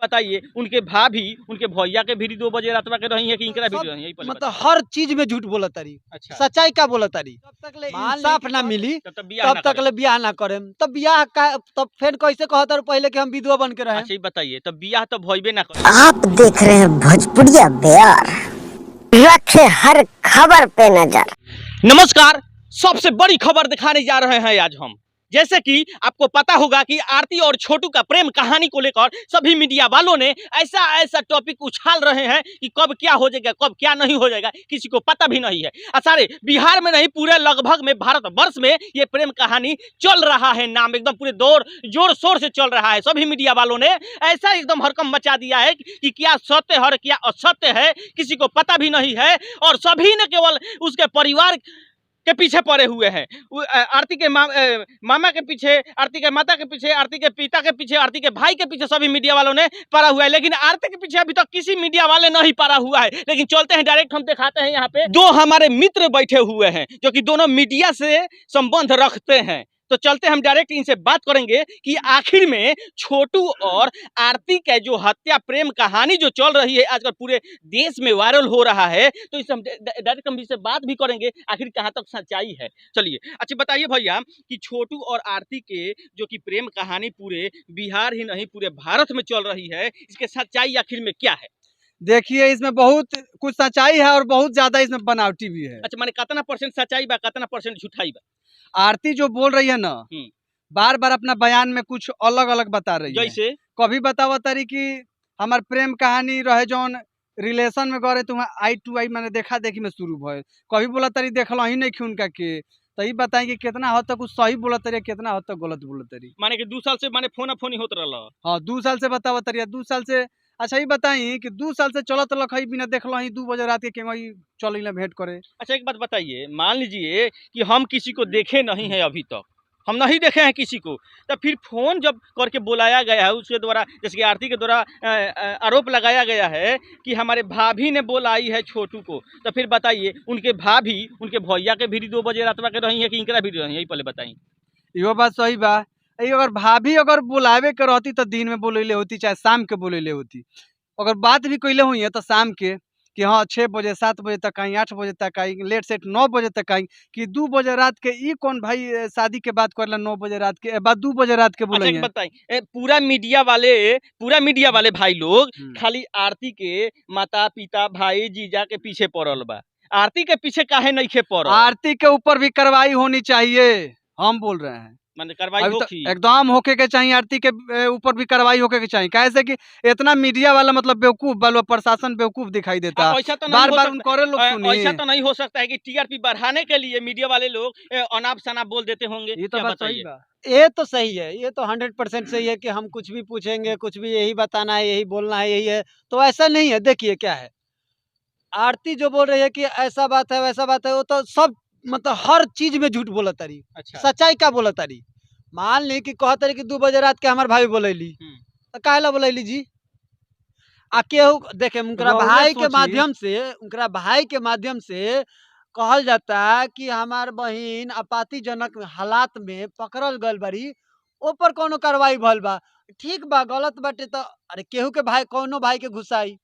बताइए उनके भाभी उनके भैया के भी 2 बजे रात के रही है कि इनकरा भी सब रही है मतलब हर चीज में झूठ बोलत तारी। अच्छा सच्चाई का बोलत तारी। जब तक ले इंसाफ ना मिली तब बियाह तब तक ले बियाह ना करेम। तब बियाह का तब फिर कैसे कहत रहे पहले कि हम विधवा बन के रहे। अच्छा बताइए तब बियाह तो भइबे ना करे। आप देख रहे हैं भोजपुरिया बिहार, रखे हर खबर पे नजर। नमस्कार, सबसे बड़ी खबर दिखाने जा रहे हैं आज हम। जैसे कि आपको पता होगा कि आरती और छोटू का प्रेम कहानी को लेकर सभी मीडिया वालों ने ऐसा ऐसा टॉपिक उछाल रहे हैं कि कब क्या हो जाएगा कब क्या नहीं हो जाएगा किसी को पता भी नहीं है। सारे बिहार में नहीं पूरे लगभग में भारत वर्ष में ये प्रेम कहानी चल रहा है, नाम एकदम पूरे जोर शोर से चल रहा है। सभी मीडिया वालों ने ऐसा एकदम हरकम मचा दिया है कि क्या सत्य है क्या असत्य है किसी को पता भी नहीं है, और सभी ने केवल उसके परिवार के पीछे पड़े हुए हैं। आरती के मामा के पीछे, आरती के माता के पीछे, आरती के पिता के पीछे, आरती के भाई के पीछे सभी मीडिया वालों ने पड़ा हुआ है। लेकिन आरती के पीछे अभी तक किसी मीडिया वाले नहीं पड़ा हुआ है। लेकिन चलते हैं डायरेक्ट, हम दिखाते हैं यहाँ पे दो हमारे मित्र बैठे हुए हैं जो कि दोनों मीडिया से संबंध रखते हैं। तो चलते हम डायरेक्ट इनसे बात करेंगे कि आखिर में छोटू और आरती के जो हत्या प्रेम कहानी जो चल रही है आजकल पूरे देश में वायरल हो रहा है, तो इसे हम डायरेक्ट हम इससे बात भी करेंगे आखिर कहाँ तक सच्चाई है। चलिए अच्छा बताइए भैया कि छोटू और आरती के जो कि प्रेम कहानी पूरे बिहार ही नहीं पूरे भारत में चल रही है, इसके सच्चाई आखिर में क्या है? देखिए इसमें बहुत कुछ सच्चाई है और बहुत ज्यादा इसमें बनावटी भी है। अच्छा माने कितना परसेंट सच्चाई बा कितना परसेंट झूठाई बा? आरती जो बोल रही है ना, बार बार अपना बयान में कुछ अलग अलग बता रही है। जैसे कभी बतावा तारी कि हमार प्रेम कहानी रहे जौन रिलेशन में गए तुम आई टू आई मैंने देखा देखी में शुरू भइल। कभी बोला तारी देखल ही नहीं उनका के, तो ये बताएं कि कितना हद तक कुछ सही बोला तारी कितना हद तक गलत बोला तारी। माने कि 2 साल से माने फोन होत रहा। हाँ 2 साल से बतावा तारी 2 साल से। अच्छा ये बताई कि 2 साल से चलत लख बिना देखल ही 2 बजे रात के केंगई चल भेंट करे। अच्छा एक बात बताइए, मान लीजिए कि हम किसी को देखे नहीं है, अभी तक हम नहीं देखे हैं किसी को, तो फिर फोन जब करके बुलाया गया है उसके द्वारा, जैसे कि आरती के द्वारा आरोप लगाया गया है कि हमारे भाभी ने बुलाई है छोटू को, तो फिर बताइए उनके भाभी उनके भैया के भी 2 बजे रात के रही है कि इनकरा भी रही है, पहले बताइए। यो बात सही बा। अगर भाभी अगर बुलावे के रहती तो दिन में बोलेले होती चाहे शाम के बोलेले होती। अगर बात भी कैले हुई है तो शाम के कि हाँ 6 बजे 7 बजे तक आई 8 बजे तक आई लेट सेट 9 बजे तक आई कि 2 बजे रात के ई कौन भाई शादी के बात करला 9 बजे रात के बाद 2 बजे रात के बोले। अच्छा बताइए पूरा मीडिया वाले भाई लोग खाली आरती के माता पिता भाई जीजा के पीछे पड़ल बा, आरती के पीछे काहे नहीं खे पड़ल? आरती के ऊपर भी कार्रवाई होनी चाहिए, हम बोल रहे हैं माने कार्रवाई होगी एकदम होके के चाहिए। आरती के ऊपर भी कार्रवाई होके के चाहिए। कैसे कि इतना मीडिया वाला मतलब बेवकूफ वाला प्रशासन बेवकूफ दिखाई देता है। ऐसा तो बार बार करे लोग सुनिए। ऐसा तो नहीं हो सकता है कि टीआरपी बढ़ाने के लिए मीडिया वाले लोग अनाप शनाप बोल देते होंगे। ये तो बात सही है। ये तो सही है, ये तो 100% सही है कि हम कुछ भी पूछेंगे कुछ भी यही बताना है यही बोलना है यही है, तो ऐसा नहीं है। देखिए क्या है, आरती जो बोल रही है कि ऐसा बात है वैसा बात है, वो तो सब मतलब हर चीज में झूठ बोलत तारी। अच्छा सच्चाई का बोलत तारी। मान ली कि कहत रही कि 2 बजे रात के हमारे भाई बोलैली, तो काहेला बोलैली जी? आ केहू देखे उनका भाई के माध्यम से कहल जाता है कि हमार बहिन आपत्तिजनक हालात में पकड़ल गल बारी, ऊपर कोनो कार्रवाई भल बा। ठीक बा गलत बाटे तो अरे केहू के भाई कोनो भाई के घुसाई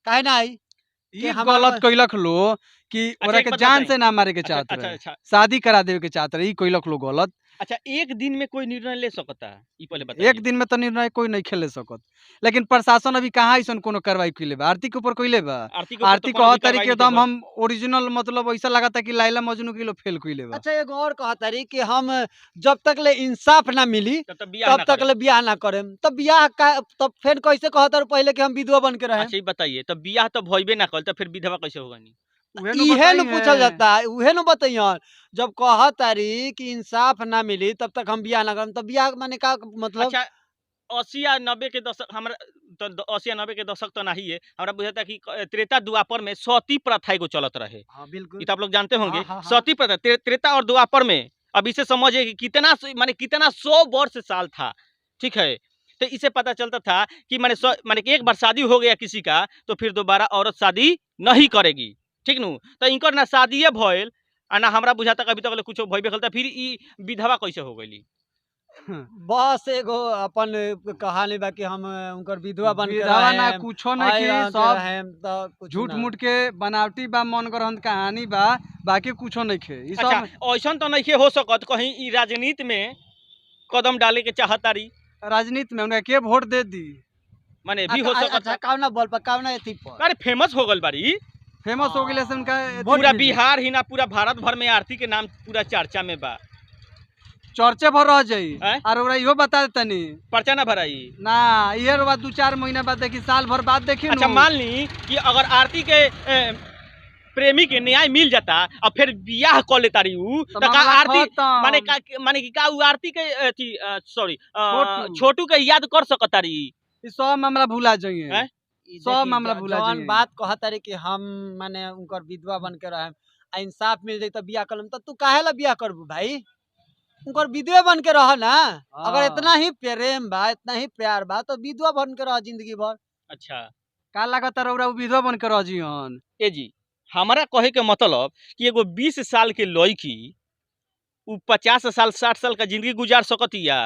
काहे ना आई ये गलत कैलक लो कि ओरा के जान से ना मारे के चाहत रहे, शादी करा देवे के चाहत रहे, कैलक लो गलत। अच्छा एक दिन में कोई निर्णय ले सकता है? ई पहले बताइए। एक दिन में तो निर्णय कोई नहीं खेले सकत, लेकिन प्रशासन अभी कहाँ ऐसा कोनो कार्रवाई कैले बा। आरती के ऊपर कैले बा। आरती कह तारी के एकदम हम ओरिजिनल मतलब ऐसा लगता कि लैला मजनू के लो फेल कैले बा। अच्छा एगो और कह तारी कि हम जब तक ले इंसाफ ना मिली तब तक ले बियाह ना करेम। तब बियाह का तब फिर कैसे कहता पहले कि हम विधवा बन के रहे? अच्छा बताइए तब बियाह तो भइबे ना कल, तो फिर विधवा कैसे होगा? इहे न पूछल जाता है, उहे न बताइए। जब कह तारी कि इंसाफ ना मिली तब तक हम बियाह ना करम, तब बियाह माने का मतलब? अच्छा 80 या 90 के दशक, हमरा तो 80 या 90 के दशक तो नहीं है, हमरा बुझाता कि त्रेता द्वापर में सती प्रथा एगो चलत रहे। हाँ बिल्कुल, ये तो आप लोग जानते होंगे। हाँ। सती प्रथा त्रेता और द्वापर में, अब इसे समझिए कि कितना माने कितना 100 वर्ष साल था, ठीक है। तो इसे पता चलता था कि माने एक बार शादी हो गया किसी का तो फिर दोबारा औरत शादी नहीं करेगी, ठीक नु। तो इनकर ना शादी भइल आ ना हमरा बुझाता कभी तक कुछ भइबे करता, फिर ई विधवा कैसे हो गई? बस एगो अपन कहानी बा कि हम उनकर विधवा बन के विधवा ना रहेम, कुछो आई नहीं रहम की के सब रहेम, त कुछ झूठ ना। मूठ के बनावटी बा मन ग्रहण कहानी बा बाकी कुछो नहीं खे ई अच्छा सब ऐसा तो नहीं हो सकत कहीं ई राजनीति में कदम डाले के चाहतारी राजनीति में उनका के वोट दे दी माने भी हो सकत अच्छा कौना बल पर कौना एथी पर अरे फेमस हो गल बारी फेमस हो गए से उनका पूरा बिहार ही ना पूरा भारत भर में आरती के नाम पूरा चर्चा में बा चर्चे भर रह जाई हैं? और ओकरा इहो बता देतनी पर्चा ना भराई ना ये बाद 2-4 महीना बाद देखी साल भर बाद देखी अच्छा मान ली कि अगर आरती के प्रेमी के न्याय मिल जाता और फिर बियाह कर लेता रही तो तो का मामला आरती खत्म। माने कि का उ आरती के अथी सॉरी छोटू। छोटू के याद कर सकता रही ई सब मामला भुला जाइए हैं? ई सब देखी, मामला भुला जौन जाइए। बात कहतारी कि हम माने उनकर विधवा बन के रहेम आ इंसाफ मिल जाई त बियाह करम त तू काहे ला बियाह करबू भाई उनकर विधवा बन के रह ना अगर हाँ। इतना ही प्रेम बा इतना ही प्यार बा तो विधवा बन के रह जिंदगी भर। अच्छा का लागत रौरा विधवा बन के रह जियन ए जी हमारा कहे के मतलब कि एगो 20 साल के लड़की उ 50 साल 60 साल का जिंदगी गुजार सकतिया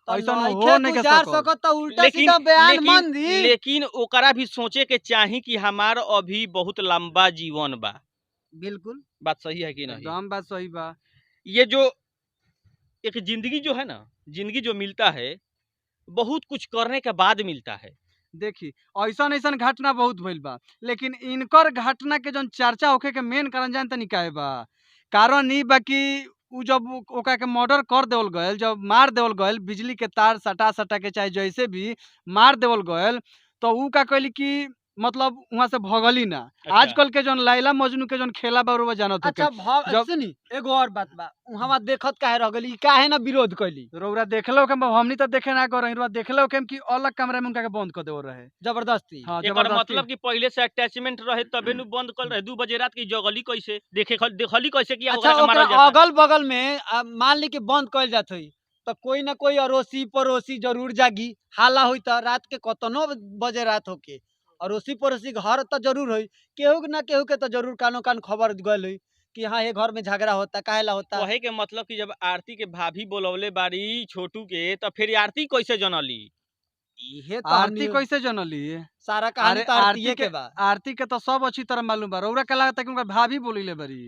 ऐसा नइखे हो नहीं के गुजार सकल। सकत त उल्टा सीधा बयान मान दी। लेकिन ओकरा भी सोचे के चाही कि हमार अभी बहुत लंबा जीवन बा बिल्कुल बात सही है कि नहीं एकदम बात सही बा ये जो एक जिंदगी जो है ना जिंदगी जो मिलता है बहुत कुछ करने के बाद मिलता है देखी ऐसन ऐसन घटना बहुत भइल बा लेकिन इनकर घटना के जौन चर्चा होखे के मेन कारण जान तनी काहे बा कारण ई बा कि उ जब ओकरा के मर्डर कर देवल गयल जब मार देवल गयल बिजली के तार सटा सटा के चाहे जैसे भी मार देवल गयल तो उ का कहली कि मतलब वहां से भगली ना अच्छा। आजकल के जौन लैला मजनू के जौन खेला बा रउआ जानत होखे अच्छा जब- सुनी एगो और बात बा हम देखत काहे रह गली काहे ना विरोध कैली रउरा देखलो के हमनी तो देखे ना कर रउरा देखलो के कि अलग कमरा में उनका के बंद कर देवल रहे जबरदस्ती। हाँ एकर जबरदस्ती मतलब कि पहले से अटैचमेंट रहे तबे नु बंद कर रहे 2 बजे रात की जगली कैसे देखली कैसे कि अच्छा ओकरा के मारल ओकरा जाता अगल बगल में मान ली कि बंद कइल जात होई तो कोई ना कोई अड़ोसी पड़ोसी जरूर जागी हाला होई त रात के कतनो बजे रात होके अड़ोसी पड़ोसी घर तो जरूर होई केहू ना केहू के तो जरूर कानो कान खबर गइल होई कि हाँ ये घर में झगड़ा होता काहेला होता। कहे के मतलब कि जब आरती के भाभी बोलौले बारी छोटू के तो फिर आरती कैसे जनली इहे तो आरती हमनी कैसे जनली सारा कहानी अरे तो आरतीये के बा। आरती के तो सब अच्छी तरह मालूम बा रउरा के लागत कि उनका भाभी बोलिले बरी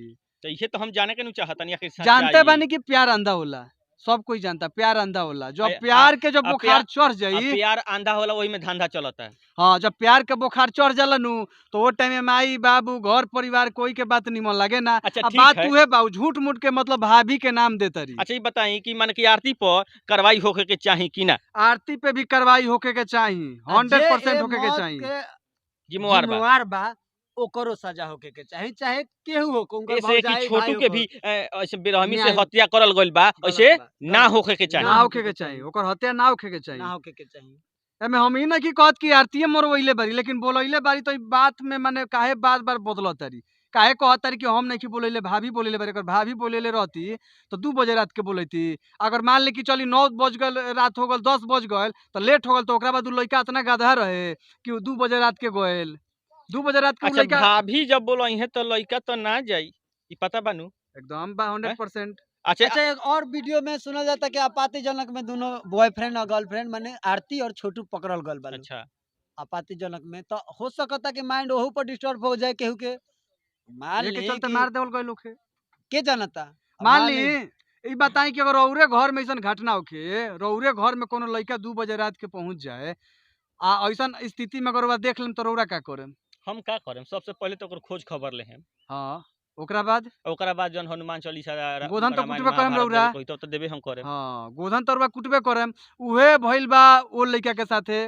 तो ये तो हम जाने के नु चाहतनी आखिर जानते सच्चाई। बानी कि प्यार अंधा होला सब कोई जानता प्यार अंधा होला जब अरे, प्यार के जब आ बुखार चढ़ अब जाई प्यार आंधा होला वही में धंधा चलता है हाँ जब प्यार के बुखार चढ़ जाला नु तो वो टाइम में माई बाबू घर परिवार कोई के बात निमन लगे ना अच्छा, अब ठीक बात है। उहे बा झूठ मूठ के मतलब भाभी के नाम देता रही अच्छा ये बताई कि मन की आरती पर कार्रवाई होके के चाही कि ना आरती पे भी कार्रवाई होके के चाहिए 100% होके के चाहिए जिम्मेवार बा जिम्मेवार बा ओकरो सजा होके के चाहे चाहे केहू हो उनकर ऐसे कि भौजाई, छोटू भाई के होकर। भी ऐसे बेरहमी से न्याय- हत्या करल गइल बा गलत ऐसे बा, ना गलत होके के ना चाहिए होके के चाहिए ओकर हत्या ना होके के ना चाहिए होके के चाहिए। एमे हम ई ना की कहत कि आरतीये मरवइले बारी लेकिन बोलइले बारी तो ई बात में माने काहे बार बार बदलत तारी काहे कहत तारी कि हम नहीं बोलइले भाभी बोलइले बारी अगर भाभी बोलइले रहती तो 2 बजे रात के बोलैती अगर मान ली कि चली 9 बज गल रात हो गल 10 बज गल तो लेट हो गल तो ओकरा बाद उ लइका इतना गाधा रहे कि 2 बजे रात के गइल 2 बजे रात के उ अच्छा लइका भाभी जब बोलई है तो लइका तो ना जाई ई पता बानू एकदम बा 100% अच्छा अच्छा एक और वीडियो में सुना जाता कि आपत्तिजनक में दोनों बॉयफ्रेंड और गर्लफ्रेंड माने आरती और छोटू पकड़ल गल बा अच्छा आपत्तिजनक में तो हो सकता कि माइंड ओहू पर डिस्टर्ब हो जाए केहू के मान ये के ली चलते कि मार देवल गइल लोग के जानता अब मान ली ई बताई कि अगर रौरे घर में ऐसा घटना होखे रौरे घर में कोनो लड़का 2 बजे रात के पहुंच जाए आ ऐसा स्थिति में अगर देख लेम तो रौरा का करेम हम का करेम सबसे पहले तो ओकर खोज खबर ले हम हाँ ओकरा बाद ओकरा बाद जन हनुमान चालीसा गोधन तो रामायण, कुटबे करम महाभारत रउरा। कोई तो देबे हम करेम हाँ गोधन तरुआ कुटबे करेम उहे भइल बा ओ लड़का के साथे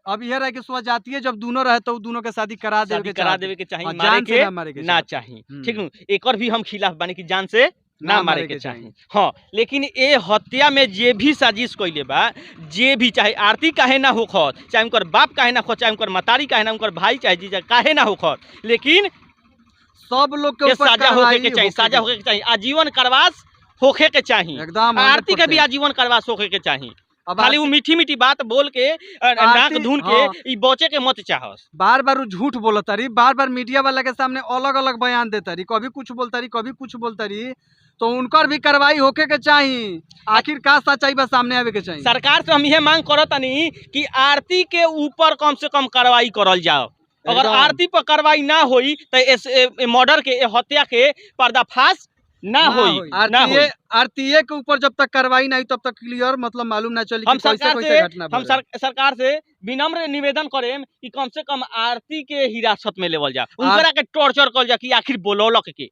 अब यह रहे कि स्वजातीय जब दोनों रहे तो उ दोनों के शादी करा देवे शादी के करा चाहत। देवे के चाही हाँ, मारे जान से के ना मारे के ना चाहत। चाही हम्म। ठीक नु एकर भी हम खिलाफ बानी कि जान से ना मारे के चाही हाँ लेकिन ए हत्या में जे भी साजिश कइले बा जे भी चाहे आरती काहे ना होखत चाहे उनकर बाप काहे ना होखत चाहे उनकर मतारी काहे ना उनकर भाई चाहे जीजा काहे ना होखत लेकिन सब लोग के के ऊपर साजा होके के चाहिए साजा होके के चाहिए आजीवन कारावास होके के चाहिए एकदम आरती के भी 100%। आजीवन कारावास होके के चाहिए अब खाली वो मीठी मीठी बात बोल के नाक धुन के हाँ। ई बचे के मत चाहस बार बार झूठ बोलता रही बार बार मीडिया वाला के सामने अलग अलग बयान देता रही कभी कुछ बोलता रही कभी कुछ बोलता रही तो उनकर भी कार्रवाई होके के चाहिए। आखिर का सच्चाई बा सामने आवे के चाहिए। सरकार से हम यह मांग करतनी कि आरती के ऊपर कम से कम कार्रवाई करल जाओ। अगर एकदम। आरती पर कार्रवाई ना होई तो मर्डर के हत्या के पर्दाफाश ना होई ना होई। आरटीए के ऊपर जब तक कार्रवाई नहीं तब तक क्लियर मतलब मालूम ना चली हम कि कैसे सरकार कैसे से घटना हम बढ़े। सरकार से विनम्र निवेदन करें कि कम से कम आरती के हिरासत में लेवल जा, उनकरा के टॉर्चर कल जा कि आखिर बोलौलक के